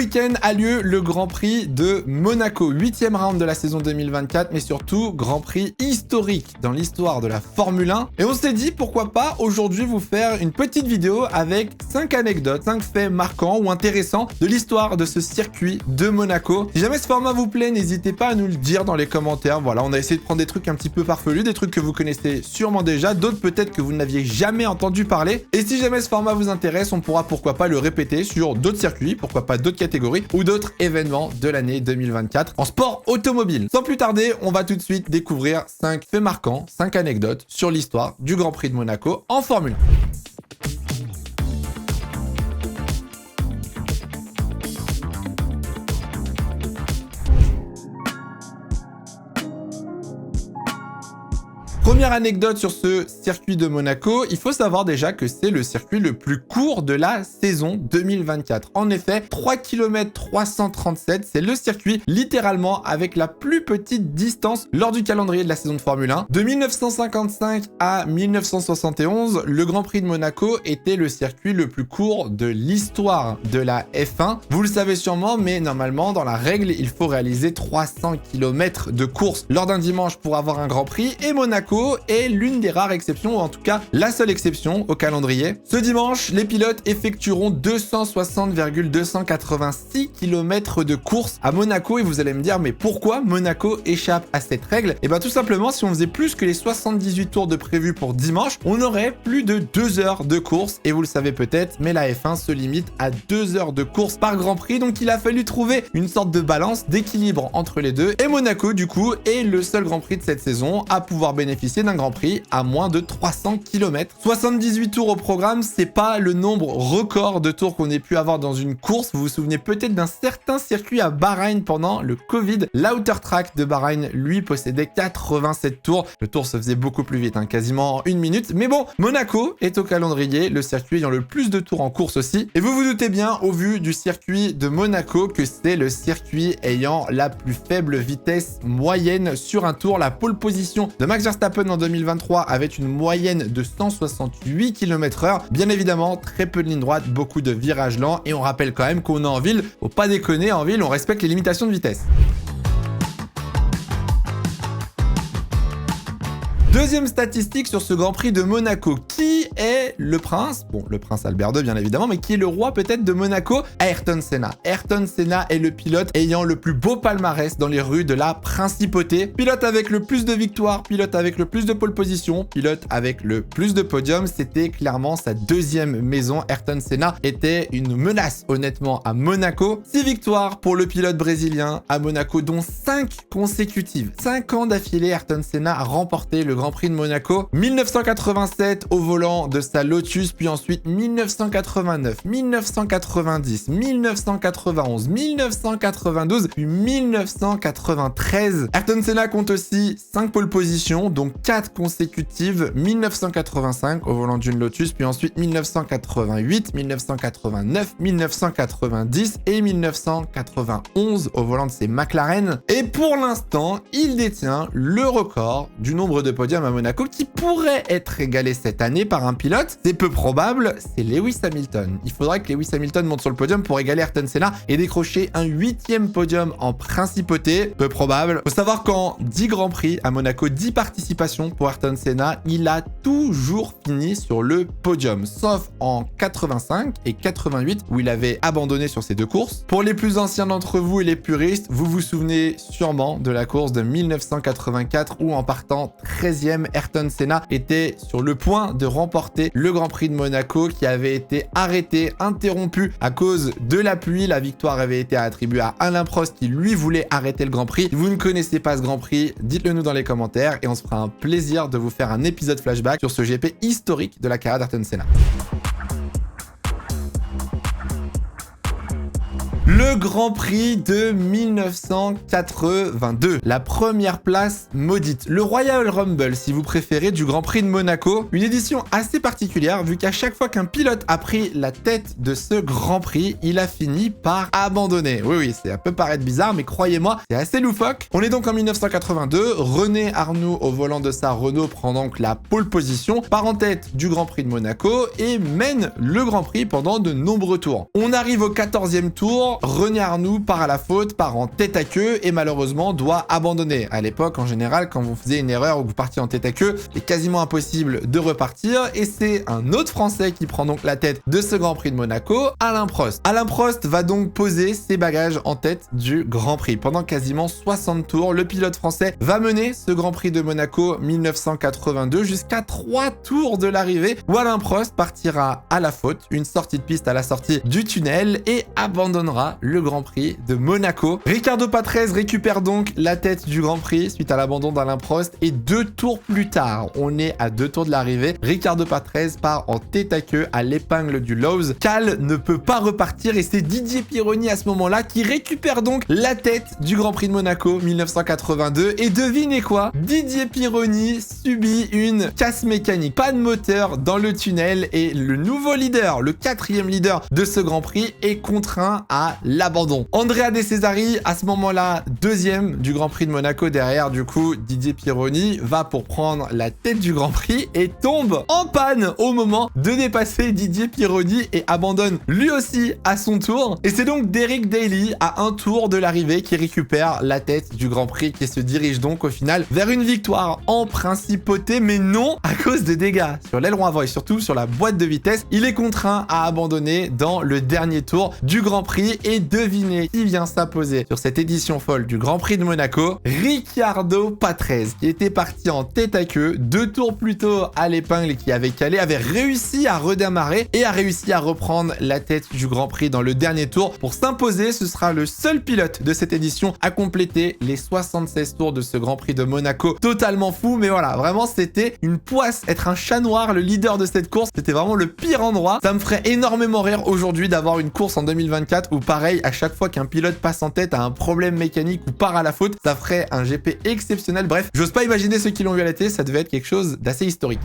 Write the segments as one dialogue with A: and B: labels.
A: week-end a lieu le Grand Prix de Monaco, 8e round de la saison 2024, mais surtout Grand Prix historique dans l'histoire de la Formule 1. Et on s'est dit pourquoi pas aujourd'hui vous faire une petite vidéo avec 5 anecdotes, 5 faits marquants ou intéressants de l'histoire de ce circuit de Monaco. Si jamais ce format vous plaît, n'hésitez pas à nous le dire dans les commentaires. Voilà, on a essayé de prendre des trucs un petit peu farfelus, des trucs que vous connaissez sûrement déjà, d'autres peut-être que vous n'aviez jamais entendu parler. Et si jamais ce format vous intéresse, on pourra pourquoi pas le répéter sur d'autres circuits, pourquoi pas d'autres catégories ou d'autres événements de l'année 2024 en sport automobile. Sans plus tarder, on va tout de suite découvrir 5 faits marquants, 5 anecdotes sur l'histoire du Grand Prix de Monaco en Formule 1. Première anecdote sur ce circuit de Monaco, il faut savoir déjà que c'est le circuit le plus court de la saison 2024. En effet, 3 km 337, c'est le circuit littéralement avec la plus petite distance lors du calendrier de la saison de Formule 1. De 1955 à 1971, le Grand Prix de Monaco était le circuit le plus court de l'histoire de la F1. Vous le savez sûrement, mais normalement, dans la règle, il faut réaliser 300 km de course lors d'un dimanche pour avoir un Grand Prix, et Monaco est l'une des rares exceptions, ou en tout cas la seule exception au calendrier. Ce dimanche, les pilotes effectueront 260,286 km de course à Monaco, et vous allez me dire mais pourquoi Monaco échappe à cette règle? Et bien tout simplement, si on faisait plus que les 78 tours de prévu pour dimanche, on aurait plus de 2 heures de course, et vous le savez peut-être, mais la F1 se limite à 2 heures de course par Grand Prix, donc il a fallu trouver une sorte de balance, d'équilibre entre les deux, et Monaco du coup est le seul Grand Prix de cette saison à pouvoir bénéficier d'un Grand Prix à moins de 300 km. 78 tours au programme, c'est pas le nombre record de tours qu'on ait pu avoir dans une course. Vous vous souvenez peut-être d'un certain circuit à Bahreïn pendant le Covid. L'Outer Track de Bahreïn, lui, possédait 87 tours. Le tour se faisait beaucoup plus vite, quasiment en 1 minute. Mais bon, Monaco est au calendrier, le circuit ayant le plus de tours en course aussi. Et vous vous doutez bien, au vu du circuit de Monaco, que c'est le circuit ayant la plus faible vitesse moyenne sur un tour. La pole position de Max Verstappen en 2023 avait une moyenne de 168 km/h. Bien évidemment, très peu de lignes droites, beaucoup de virages lents, et on rappelle quand même qu'on est en ville. Faut pas déconner, en ville, on respecte les limitations de vitesse. Deuxième statistique sur ce Grand Prix de Monaco. Qui est le prince? Bon, le prince Albert II, bien évidemment, mais qui est le roi peut-être de Monaco? Ayrton Senna. Ayrton Senna est le pilote ayant le plus beau palmarès dans les rues de la principauté. Pilote avec le plus de victoires, pilote avec le plus de pole position, pilote avec le plus de podiums. C'était clairement sa deuxième maison. Ayrton Senna était une menace, honnêtement, à Monaco. 6 victoires pour le pilote brésilien à Monaco, dont 5 consécutives. 5 ans d'affilée, Ayrton Senna a remporté le Grand Prix de Monaco. 1987 au volant de sa Lotus, puis ensuite 1989, 1990, 1991, 1992, puis 1993. Ayrton Senna compte aussi 5 pole positions, donc 4 consécutives. 1985 au volant d'une Lotus, puis ensuite 1988, 1989, 1990 et 1991 au volant de ses McLaren. Et pour l'instant, il détient le record du nombre de podiums à Monaco, qui pourrait être égalé cette année par un pilote. C'est peu probable, c'est Lewis Hamilton. Il faudrait que Lewis Hamilton monte sur le podium pour égaler Ayrton Senna et décrocher un 8e podium en principauté. Peu probable. Faut savoir qu'en 10 Grands Prix à Monaco, 10 participations pour Ayrton Senna, il a toujours fini sur le podium, sauf en 85 et 88 où il avait abandonné sur ces deux courses. Pour les plus anciens d'entre vous et les puristes, vous vous souvenez sûrement de la course de 1984 où en partant 13e, Ayrton Senna était sur le point de remporter le Grand Prix de Monaco, qui avait été arrêté, interrompu à cause de la pluie. La victoire avait été attribuée à Alain Prost qui lui voulait arrêter le Grand Prix. Si vous ne connaissez pas ce Grand Prix, dites-le nous dans les commentaires et on se fera un plaisir de vous faire un épisode flashback sur ce GP historique de la carrière d'Ayrton Senna. Le Grand Prix de 1982, la première place maudite, le Royal Rumble si vous préférez du Grand Prix de Monaco, une édition assez particulière vu qu'à chaque fois qu'un pilote a pris la tête de ce Grand Prix, il a fini par abandonner. Oui, ça peut paraître bizarre, mais croyez-moi, c'est assez loufoque. On est donc en 1982, René Arnoux au volant de sa Renault prend donc la pole position, part en tête du Grand Prix de Monaco et mène le Grand Prix pendant de nombreux tours. On arrive au 14e tour, René Arnoux part à la faute, part en tête à queue et malheureusement doit abandonner. À l'époque, en général, quand vous faisiez une erreur ou que vous partiez en tête à queue, c'est quasiment impossible de repartir et c'est un autre Français qui prend donc la tête de ce Grand Prix de Monaco, Alain Prost. Alain Prost va donc poser ses bagages en tête du Grand Prix. Pendant quasiment 60 tours, le pilote français va mener ce Grand Prix de Monaco 1982 jusqu'à 3 tours de l'arrivée où Alain Prost partira à la faute, une sortie de piste à la sortie du tunnel et abandonnera le Grand Prix de Monaco. Riccardo Patrese récupère donc la tête du Grand Prix suite à l'abandon d'Alain Prost et 2 tours plus tard, on est à 2 tours de l'arrivée, Riccardo Patrese part en tête à queue à l'épingle du Lowe's. Cal ne peut pas repartir et c'est Didier Pironi à ce moment-là qui récupère donc la tête du Grand Prix de Monaco 1982 et devinez quoi? Didier Pironi subit une casse mécanique, pas de moteur dans le tunnel et le nouveau leader, le 4e leader de ce Grand Prix est contraint à l'abandon. Andrea De Cesari à ce moment-là 2e du Grand Prix de Monaco derrière du coup Didier Pironi va pour prendre la tête du Grand Prix et tombe en panne au moment de dépasser Didier Pironi et abandonne lui aussi à son tour. Et c'est donc Derek Daly à un tour de l'arrivée qui récupère la tête du Grand Prix qui se dirige donc au final vers une victoire en principauté mais non à cause de dégâts sur l'aileron avant et surtout sur la boîte de vitesse. Il est contraint à abandonner dans le dernier tour du Grand Prix et devinez qui vient s'imposer sur cette édition folle du Grand Prix de Monaco? Riccardo Patrese qui était parti en tête à queue 2 tours plus tôt à l'épingle et qui avait calé, avait réussi à redémarrer et a réussi à reprendre la tête du Grand Prix dans le dernier tour pour s'imposer. Ce sera le seul pilote de cette édition à compléter les 76 tours de ce Grand Prix de Monaco. Totalement fou, mais voilà, vraiment c'était une poisse, être un chat noir, le leader de cette course, c'était vraiment le pire endroit. Ça me ferait énormément rire aujourd'hui d'avoir une course en 2024 où pareil, à chaque fois qu'un pilote passe en tête a un problème mécanique ou part à la faute, ça ferait un GP exceptionnel. Bref, j'ose pas imaginer ceux qui l'ont vu à la télé, ça devait être quelque chose d'assez historique.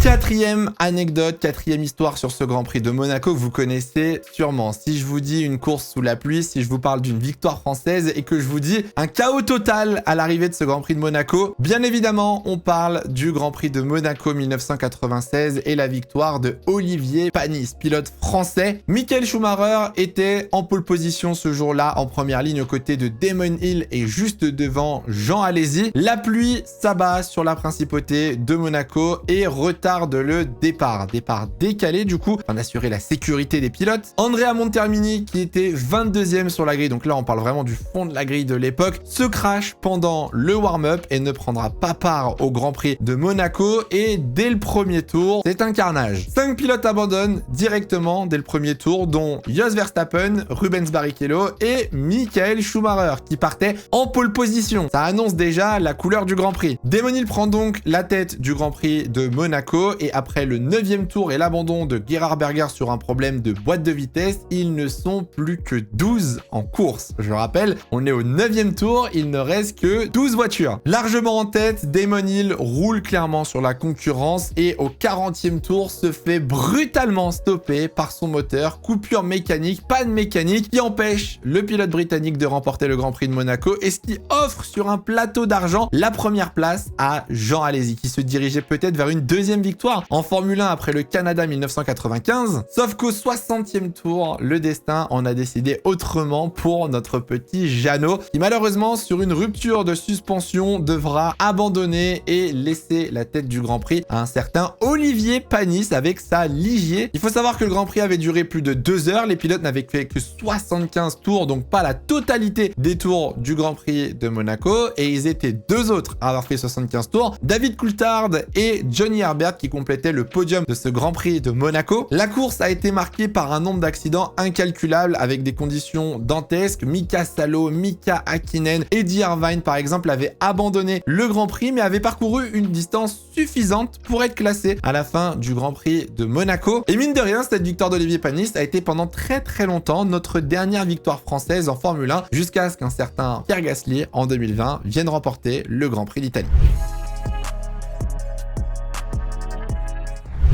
A: Quatrième anecdote, quatrième histoire sur ce Grand Prix de Monaco que vous connaissez sûrement. Si je vous dis une course sous la pluie, si je vous parle d'une victoire française et que je vous dis un chaos total à l'arrivée de ce Grand Prix de Monaco, bien évidemment, on parle du Grand Prix de Monaco 1996 et la victoire de Olivier Panis, pilote français. Michael Schumacher était en pole position ce jour-là en première ligne aux côtés de Damon Hill et juste devant Jean Alesi. La pluie s'abat sur la principauté de Monaco et retarde le départ. Départ décalé du coup, afin d'assurer la sécurité des pilotes. Andrea Montermini, qui était 22e sur la grille, donc là on parle vraiment du fond de la grille de l'époque, se crache pendant le warm-up et ne prendra pas part au Grand Prix de Monaco et dès le premier tour, c'est un carnage. 5 pilotes abandonnent directement dès le premier tour, dont Jos Verstappen, Rubens Barrichello et Michael Schumacher, qui partait en pole position. Ça annonce déjà la couleur du Grand Prix. Damon Hill prend donc la tête du Grand Prix de Monaco et après le 9e tour et l'abandon de Gerhard Berger sur un problème de boîte de vitesse, ils ne sont plus que 12 en course. Je rappelle, on est au 9e tour, il ne reste que 12 voitures. Largement en tête, Damon Hill roule clairement sur la concurrence et au 40e tour se fait brutalement stopper par son moteur. Coupure mécanique, panne mécanique qui empêche le pilote britannique de remporter le Grand Prix de Monaco et ce qui offre sur un plateau d'argent la première place à Jean Alesi qui se dirigeait peut-être vers une deuxième victoire en Formule 1 après le Canada 1995. Sauf qu'au 60e tour, le destin en a décidé autrement pour notre petit Jeannot, qui malheureusement, sur une rupture de suspension, devra abandonner et laisser la tête du Grand Prix à un certain Olivier Panis avec sa Ligier. Il faut savoir que le Grand Prix avait duré plus de 2 heures, les pilotes n'avaient fait que 75 tours, donc pas la totalité des tours du Grand Prix de Monaco, et ils étaient 2 autres à avoir fait 75 tours, David Coulthard et Johnny Herbert qui complétaient le podium de ce Grand Prix de Monaco. La course a été marquée par un nombre d'accidents incalculable avec des conditions dantesques. Mika Salo, Mika Hakkinen, Eddie Irvine par exemple avaient abandonné le Grand Prix mais avaient parcouru une distance suffisante pour être classés à la fin du Grand Prix de Monaco. Et mine de rien, cette victoire d'Olivier Panis a été pendant très longtemps notre dernière victoire française en Formule 1 jusqu'à ce qu'un certain Pierre Gasly en 2020 vienne remporter le Grand Prix d'Italie.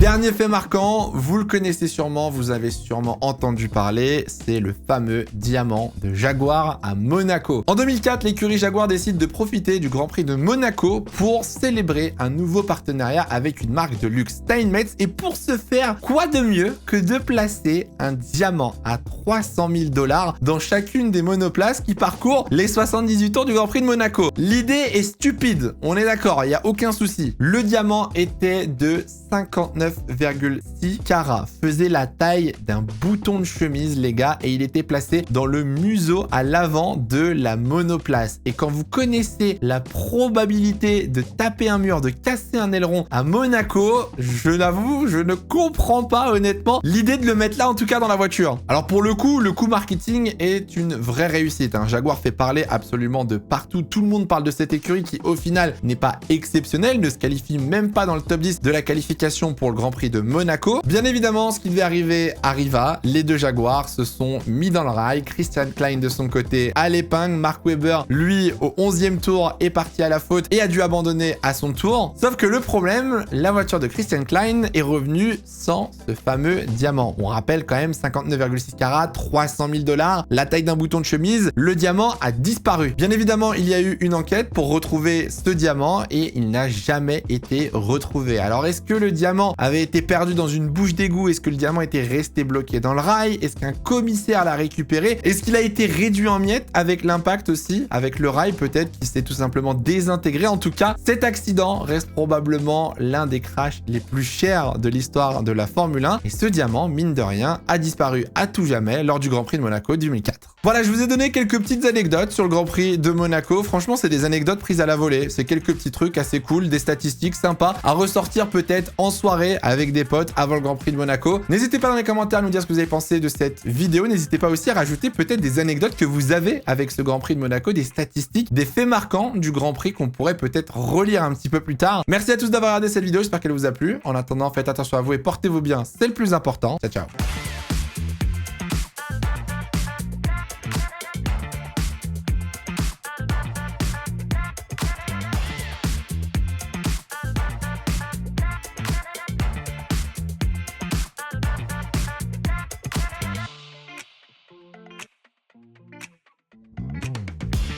A: Dernier fait marquant, vous le connaissez sûrement, vous avez sûrement entendu parler, c'est le fameux diamant de Jaguar à Monaco. En 2004, l'écurie Jaguar décide de profiter du Grand Prix de Monaco pour célébrer un nouveau partenariat avec une marque de luxe, Steinmetz, et pour ce faire, quoi de mieux que de placer un diamant à 300 000 $ dans chacune des monoplaces qui parcourent les 78 tours du Grand Prix de Monaco. L'idée est stupide, on est d'accord, il n'y a aucun souci. Le diamant était de 59,6 carats, faisait la taille d'un bouton de chemise les gars, et il était placé dans le museau à l'avant de la monoplace. Et quand vous connaissez la probabilité de taper un mur, de casser un aileron à Monaco, je l'avoue, je ne comprends pas honnêtement l'idée de le mettre là, en tout cas dans la voiture. Alors pour le coup marketing est une vraie réussite, hein. Jaguar fait parler absolument de partout, tout le monde parle de cette écurie qui au final n'est pas exceptionnelle, ne se qualifie même pas dans le top 10 de la qualification pour le Grand Prix de Monaco. Bien évidemment, ce qui devait arriver arriva, les deux Jaguars se sont mis dans le rail, Christian Klein de son côté à l'épingle, Mark Webber lui au 11e tour est parti à la faute et a dû abandonner à son tour. Sauf que le problème, la voiture de Christian Klein est revenue sans ce fameux diamant. On rappelle quand même 59,6 carats, 300 000 $, la taille d'un bouton de chemise, le diamant a disparu. Bien évidemment, il y a eu une enquête pour retrouver ce diamant et il n'a jamais été retrouvé. Alors est-ce que le diamant avait été perdu dans une bouche d'égout? Est-ce que le diamant était resté bloqué dans le rail? Est-ce qu'un commissaire l'a récupéré? Est-ce qu'il a été réduit en miettes avec l'impact aussi? Avec le rail peut-être qui s'est tout simplement désintégré. En tout cas, cet accident reste probablement l'un des crashs les plus chers de l'histoire de la Formule 1. Et ce diamant, mine de rien, a disparu à tout jamais lors du Grand Prix de Monaco 2004. Voilà, je vous ai donné quelques petites anecdotes sur le Grand Prix de Monaco. Franchement, c'est des anecdotes prises à la volée. C'est quelques petits trucs assez cool, des statistiques sympas à ressortir peut-être en soirée avec des potes avant le Grand Prix de Monaco. N'hésitez pas dans les commentaires à nous dire ce que vous avez pensé de cette vidéo. N'hésitez pas aussi à rajouter peut-être des anecdotes que vous avez avec ce Grand Prix de Monaco, des statistiques, des faits marquants du Grand Prix qu'on pourrait peut-être relire un petit peu plus tard. Merci à tous d'avoir regardé cette vidéo, j'espère qu'elle vous a plu. En attendant, faites attention à vous et portez-vous bien, c'est le plus important. Ciao, ciao.